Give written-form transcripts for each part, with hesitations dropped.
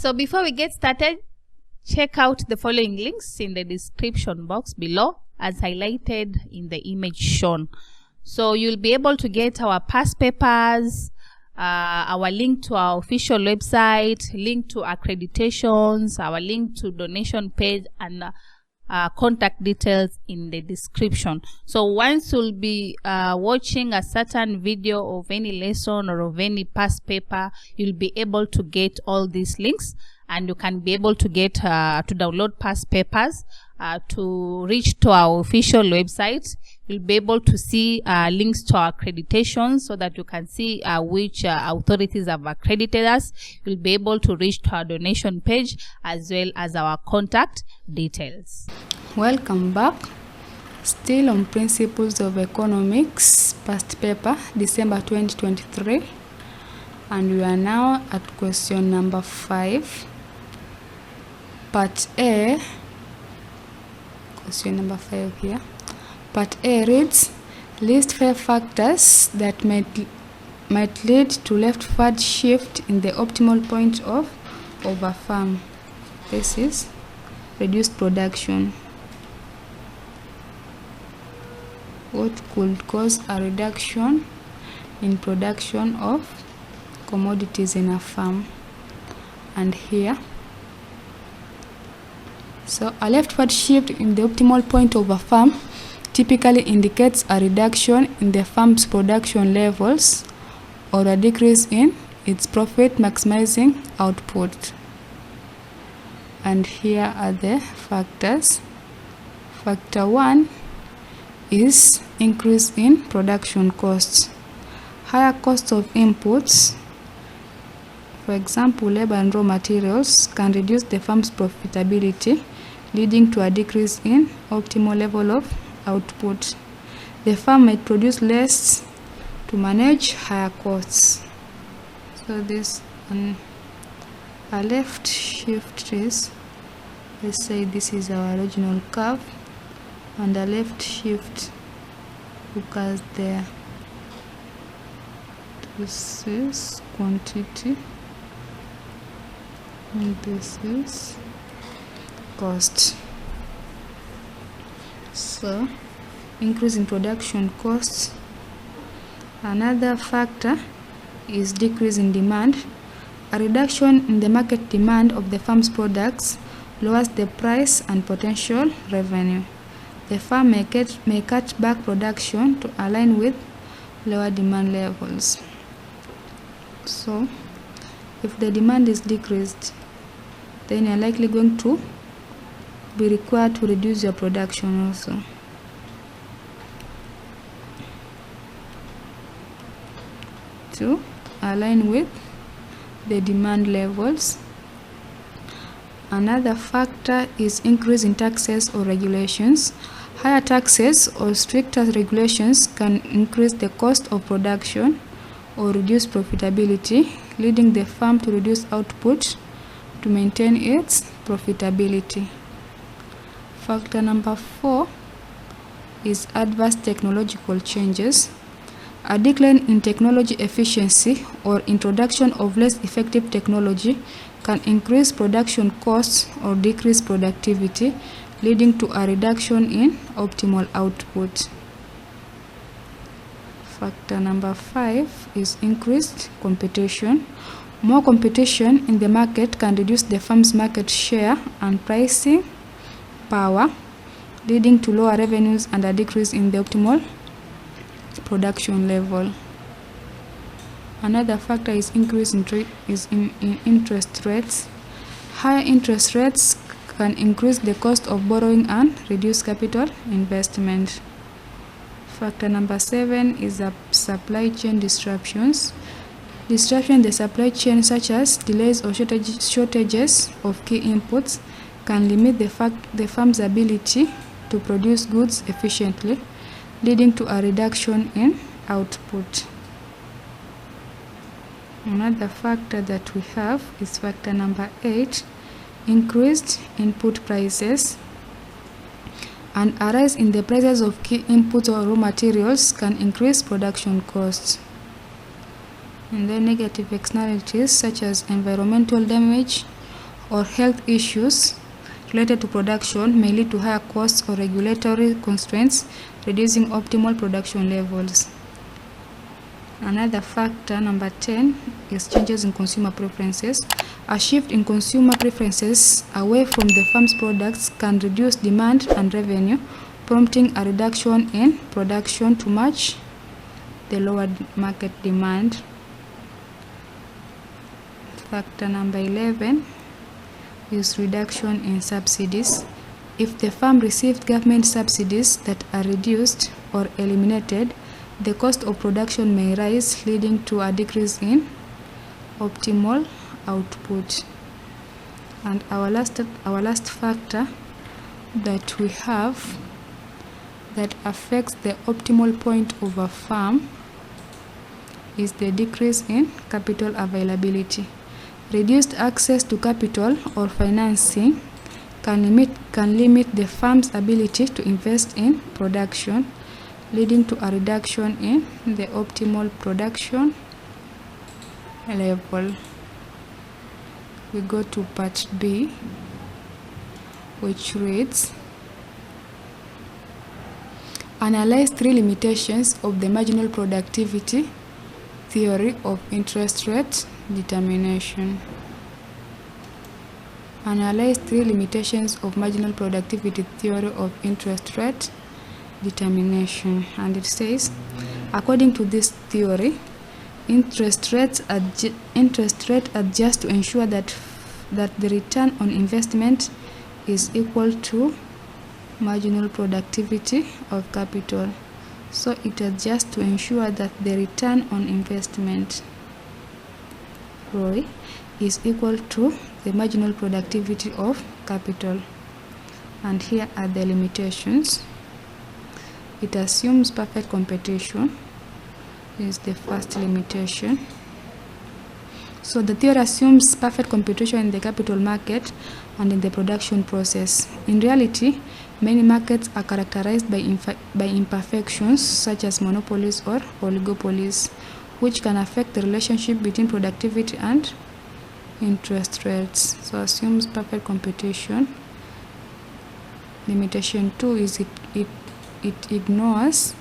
So before we get started, check out the following links in the description box below as highlighted in the image shown. So you'll be able to get our past papers, our link to our official website, link to accreditations, our link to donation page, and contact details in the description. So once you'll be watching a certain video of any lesson or of any past paper, you'll be able to get all these links, and you can be able to get to download past papers, to reach to our official website. You'll be able to see links to our accreditations so that you can see which authorities have accredited us. You'll be able to reach to our donation page as well as our contact details. Welcome back. Still on Principles of Economics, past paper, December 2023. And we are now at question number 5. Part A. Question number 5 here. Part A reads, list 5 factors that might lead to leftward shift in the optimal point of a firm. This is reduced production. What could cause a reduction in production of commodities in a firm? And here, so a leftward shift in the optimal point of a firm typically indicates a reduction in the firm's production levels or a decrease in its profit maximizing output. And here are the factors. Factor 1 is increase in production costs. Higher cost of inputs, for example labor and raw materials, can reduce the firm's profitability, leading to a decrease in optimal level of output. The firm might produce less to manage higher costs. So this a left shift is, let's say this is our original curve, and a left shift occurs there. This is quantity and this is cost. So increase in production costs. Another factor is decrease in demand. A reduction in the market demand of the firm's products lowers the price and potential revenue. The firm may cut back production to align with lower demand levels. So if the demand is decreased, then you're likely going to be required to reduce your production also. To align with the demand levels. Another factor is increase in taxes or regulations. Higher taxes or stricter regulations can increase the cost of production or reduce profitability, leading the firm to reduce output to maintain its profitability. Factor number 4 is adverse technological changes. A decline in technology efficiency or introduction of less effective technology can increase production costs or decrease productivity, leading to a reduction in optimal output. Factor number 5 is increased competition. More competition in the market can reduce the firm's market share and pricing power, leading to lower revenues and a decrease in the optimal production level. Another factor is increase in interest rates. Higher interest rates can increase the cost of borrowing and reduce capital investment. Factor number 7 is supply chain disruptions. Disruption in the supply chain, such as delays or shortages of key inputs, can limit the firm's ability to produce goods efficiently, leading to a reduction in output. Another factor that we have is factor number 8, increased input prices. And a rise in the prices of key inputs or raw materials can increase production costs. And then negative externalities such as environmental damage or health issues related to production may lead to higher costs or regulatory constraints, reducing optimal production levels. Another factor, number 10, is changes in consumer preferences. A shift in consumer preferences away from the farm's products can reduce demand and revenue, prompting a reduction in production to match the lower market demand. Factor number 11 is reduction in subsidies. If the farm received government subsidies that are reduced or eliminated, the cost of production may rise, leading to a decrease in optimal output. And our last factor that we have that affects the optimal point of a farm is the decrease in capital availability. Reduced access to capital or financing can limit the farm's ability to invest in production, leading to a reduction in the optimal production level. We go to part B, which reads, analyze 3 limitations of the marginal productivity theory of interest rate determination. Analyze 3 limitations of marginal productivity theory of interest rate determination. And it says, according to this theory, interest rate adjust to ensure that the return on investment is equal to marginal productivity of capital. So it adjusts to ensure that the return on investment, ROI, is equal to the marginal productivity of capital. And here are the limitations. It assumes perfect competition. This is the first limitation. So the theory assumes perfect competition in the capital market and in the production process. In reality, many markets are characterized by imperfections such as monopolies or oligopolies, which can affect the relationship between productivity and interest rates. So assumes perfect competition. Limitation 2 is it ignores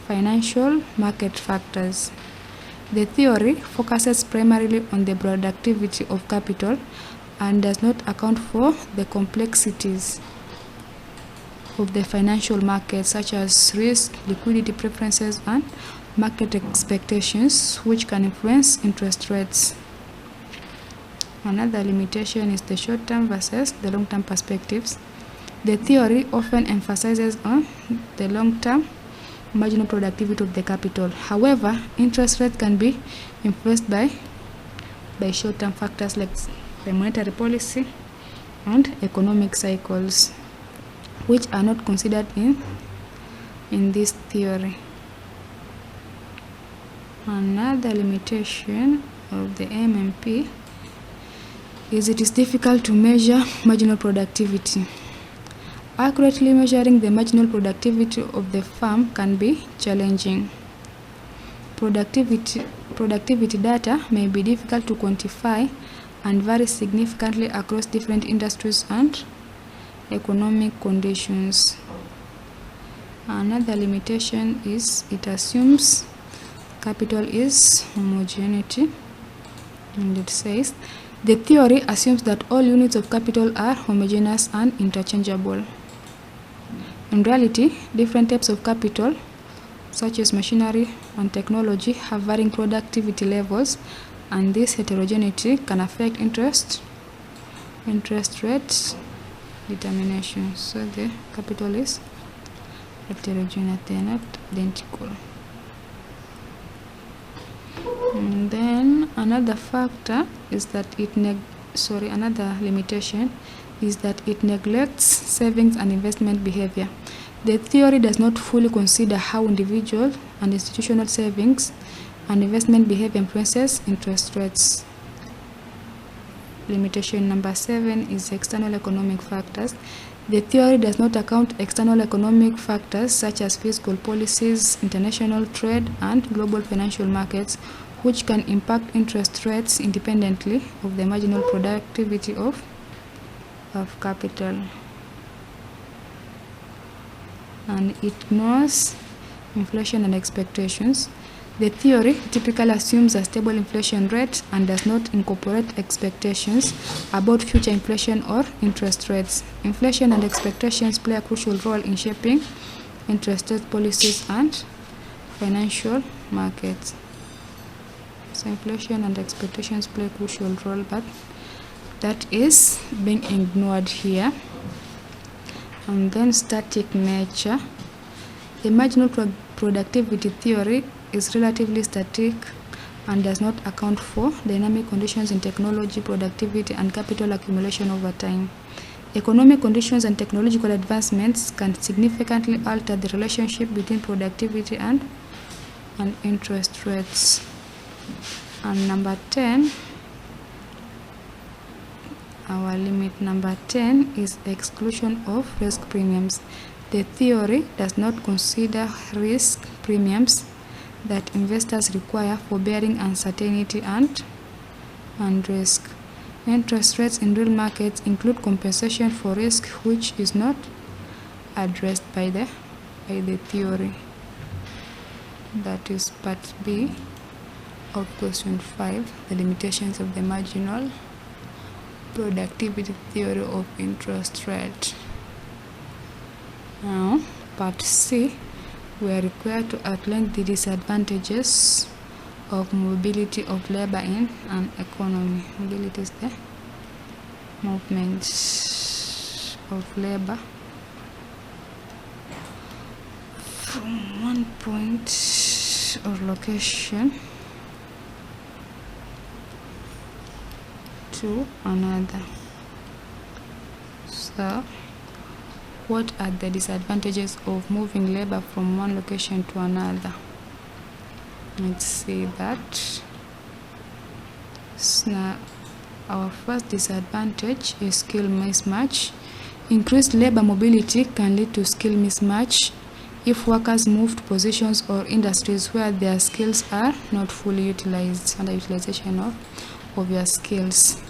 financial market factors. The theory focuses primarily on the productivity of capital and does not account for the complexities of the financial market, such as risk, liquidity preferences, and market expectations, which can influence interest rates. Another limitation is the short-term versus the long-term perspectives. The theory often emphasizes on the long-term marginal productivity of the capital. However, interest rate can be influenced by short-term factors like the monetary policy and economic cycles, which are not considered in this theory. Another limitation of the MMP is it is difficult to measure marginal productivity. Accurately measuring the marginal productivity of the farm can be challenging. Productivity data may be difficult to quantify and vary significantly across different industries and economic conditions. Another limitation is it assumes capital is homogeneity, and it says the theory assumes that all units of capital are homogeneous and interchangeable. In reality, different types of capital, such as machinery and technology, have varying productivity levels, and this heterogeneity can affect interest rate determination. So the capital is heterogeneous, they are not identical. And then another factor is that another limitation is that it neglects savings and investment behavior. The theory does not fully consider how individual and institutional savings and investment behavior influences interest rates. Limitation number 7 is external economic factors. The theory does not account external economic factors such as fiscal policies, international trade, and global financial markets, which can impact interest rates independently of the marginal productivity of capital. And it ignores inflation and expectations. The theory typically assumes a stable inflation rate and does not incorporate expectations about future inflation or interest rates. Inflation and expectations play a crucial role in shaping interest rate policies and financial markets. So inflation and expectations play a crucial role, but that is being ignored here. And then static nature. The marginal productivity theory is relatively static and does not account for dynamic conditions in technology, productivity, and capital accumulation over time. Economic conditions and technological advancements can significantly alter the relationship between productivity and interest rates. And number 10, our limit number 10 is exclusion of risk premiums. The theory does not consider risk premiums that investors require for bearing uncertainty and risk. Interest rates in real markets include compensation for risk, which is not addressed by the theory. That is part B of question 5, the limitations of the marginal productivity theory of interest rate. Now, part C, we are required to outline the disadvantages of mobility of labor in an economy. Mobility is the movement of labor from one point or location to another. So, what are the disadvantages of moving labor from one location to another? Let's see that. So, our first disadvantage is skill mismatch. Increased labor mobility can lead to skill mismatch if workers move to positions or industries where their skills are not fully utilized, underutilization of your skills.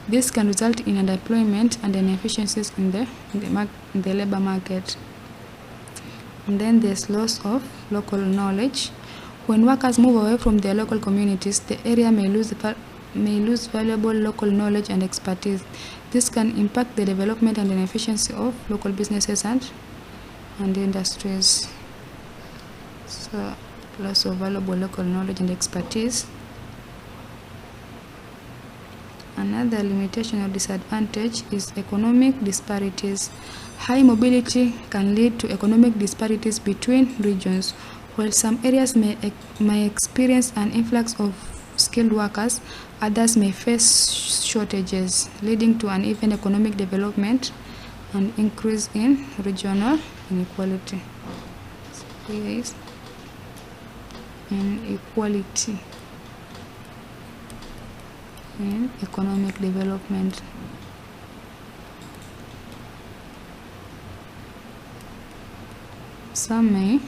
This can result in underemployment and inefficiencies in the labor market. And then there's loss of local knowledge. When workers move away from their local communities, the area may lose valuable local knowledge and expertise. This can impact the development and efficiency of local businesses and industries. So, loss of valuable local knowledge and expertise. Another limitation or disadvantage is economic disparities. High mobility can lead to economic disparities between regions. While some areas may experience an influx of skilled workers, others may face shortages, leading to uneven economic development and increase in regional inequality. So here is inequality in economic development. Some may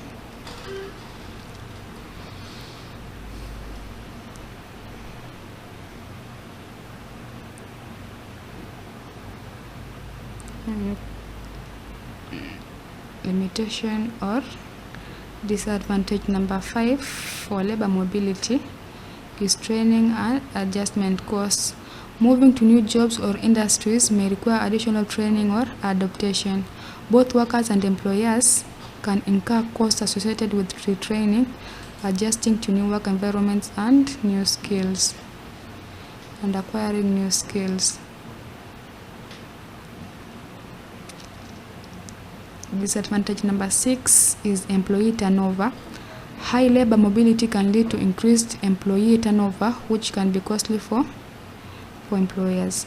limitation or disadvantage number 5 for labor mobility is training and adjustment costs. Moving to new jobs or industries may require additional training or adaptation. Both workers and employers can incur costs associated with retraining, adjusting to new work environments and new skills, and acquiring new skills. Disadvantage number 6 is employee turnover. High labor mobility can lead to increased employee turnover, which can be costly for employers.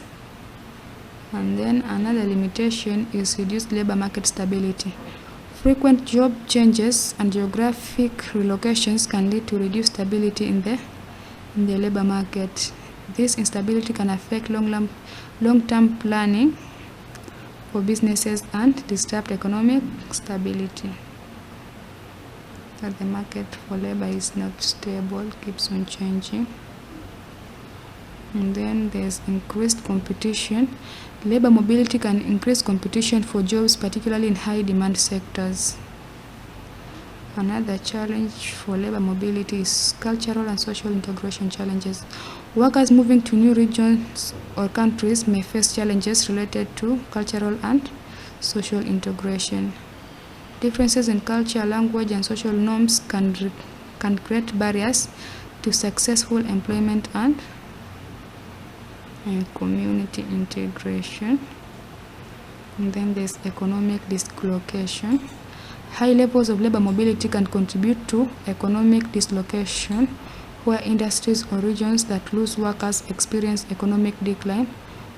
And then another limitation is reduced labor market stability. Frequent job changes and geographic relocations can lead to reduced stability in the labor market. This instability can affect long-term planning for businesses and disrupt economic stability. That the market for labor is not stable, keeps on changing. And then there's increased competition. Labor mobility can increase competition for jobs, particularly in high demand sectors. Another challenge for labor mobility is cultural and social integration challenges. Workers moving to new regions or countries may face challenges related to cultural and social integration. Differences in culture, language, and social norms can create barriers to successful employment and community integration. And then there's economic dislocation. High levels of labor mobility can contribute to economic dislocation, where industries or regions that lose workers experience economic decline,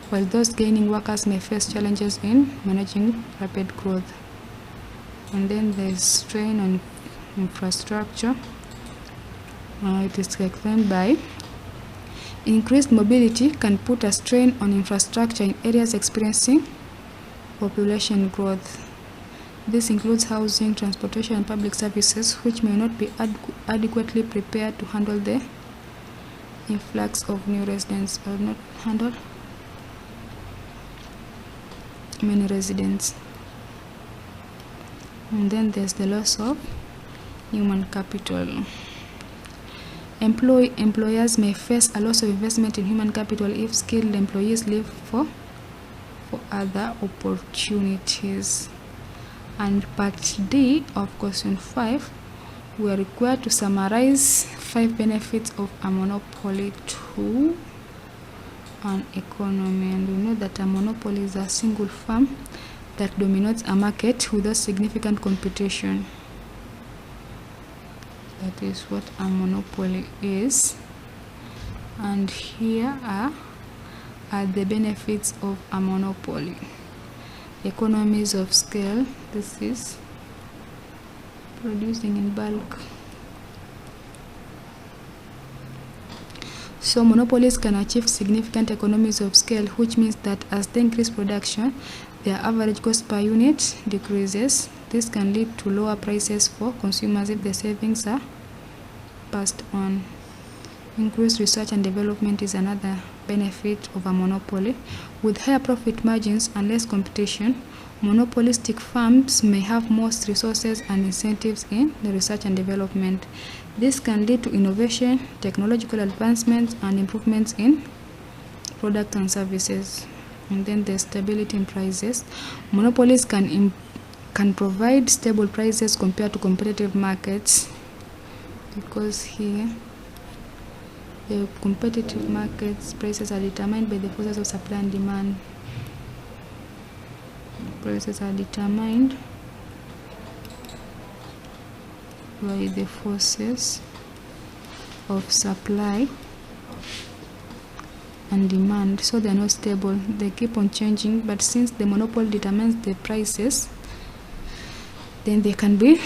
while those gaining workers may face challenges in managing rapid growth. And then there's strain on infrastructure. It is explained by increased mobility can put a strain on infrastructure in areas experiencing population growth. This includes housing, transportation, and public services, which may not be adequately prepared to handle the influx of new residents, or not handle many residents. And then there's the loss of human capital. Employers may face a loss of investment in human capital if skilled employees leave for other opportunities. And part D of question 5, we are required to summarize 5 benefits of a monopoly to an economy. And we know that a monopoly is a single firm that dominates a market without significant competition. That is what a monopoly is. And here are the benefits of a monopoly. Economies of scale. This is producing in bulk. So monopolies can achieve significant economies of scale, which means that as they increase production, their average cost per unit decreases. This can lead to lower prices for consumers if the savings are passed on. Increased research and development is another benefit of a monopoly. With higher profit margins and less competition, monopolistic firms may have more resources and incentives in the research and development. This can lead to innovation, technological advancements, and improvements in products and services. And then there's stability in prices. Monopolies can provide stable prices compared to competitive markets, because here the competitive markets prices are determined by the forces of supply and demand. Prices are determined by the forces of supply and demand, so they are not stable. They keep on changing, but since the monopoly determines the prices, then they can be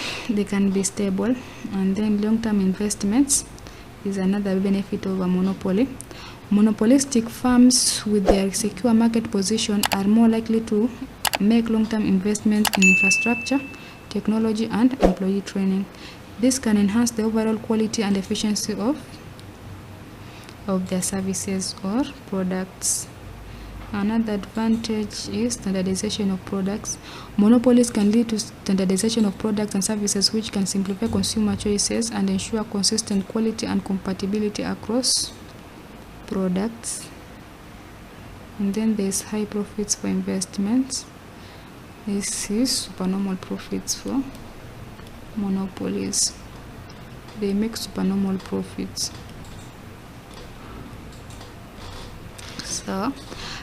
stable. And then long-term investments is another benefit of a monopoly. Monopolistic firms with their secure market position are more likely to make long-term investments in infrastructure, technology, and employee training. This can enhance the overall quality and efficiency of their services or products. Another advantage is standardization of products. Monopolies can lead to standardization of products and services, which can simplify consumer choices and ensure consistent quality and compatibility across products. And then there's high profits for investments. This is supernormal profits for monopolies. They make supernormal profits. So,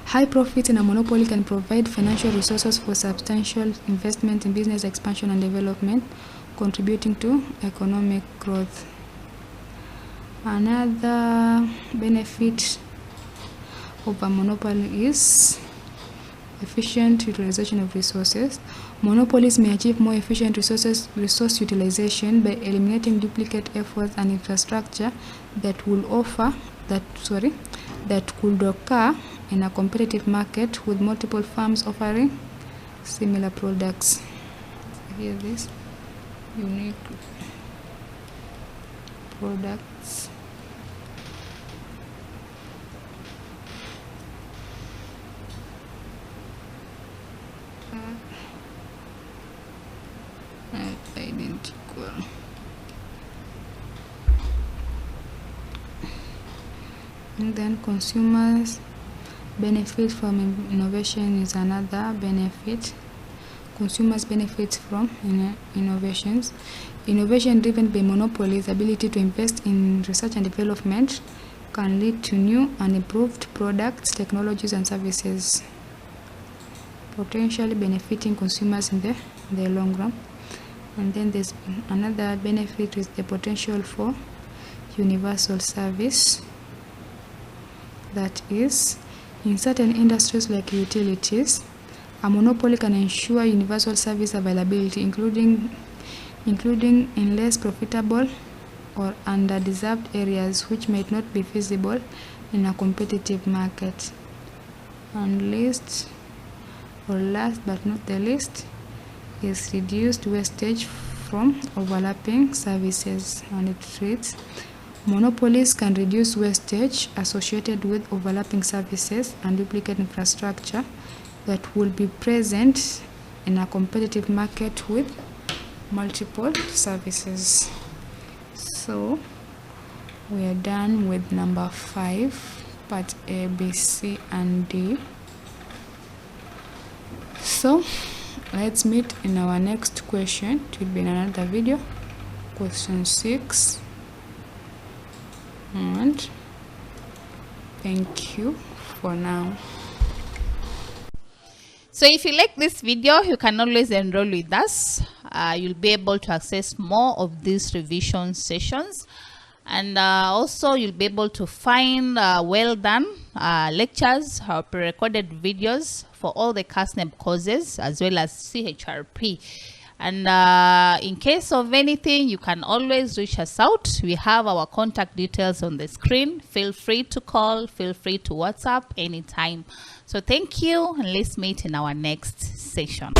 high profits in a monopoly can provide financial resources for substantial investment in business expansion and development, contributing to economic growth. Another benefit of a monopoly is efficient utilization of resources. Monopolies may achieve more efficient resource utilization by eliminating duplicate efforts and infrastructure that could occur in a competitive market with multiple firms offering similar products. Here this unique products. Identical. And then consumers benefit from innovation is another benefit. Consumers benefit from innovations. Innovation driven by monopolies' ability to invest in research and development can lead to new and improved products, technologies, and services, potentially benefiting consumers in the long run. And then there's another benefit is the potential for universal service. That is, in certain industries like utilities, a monopoly can ensure universal service availability, including in less profitable or underdeserved areas which might not be feasible in a competitive market. And last but not the least is reduced wastage from overlapping services. And it reads, monopolies can reduce wastage associated with overlapping services and duplicate infrastructure that will be present in a competitive market with multiple services. So we are done with number 5, part A, B, C, and D. So let's meet in our next question. It will be in another video, question 6. And thank you for now. So if you like this video, you can always enroll with us. You'll be able to access more of these revision sessions, and also you'll be able to find well done lectures or pre-recorded videos for all the KASNEB courses as well as CHRP. And in case of anything, you can always reach us out. We have our contact details on the screen. Feel free to call, feel free to WhatsApp anytime. So thank you, and let's meet in our next session.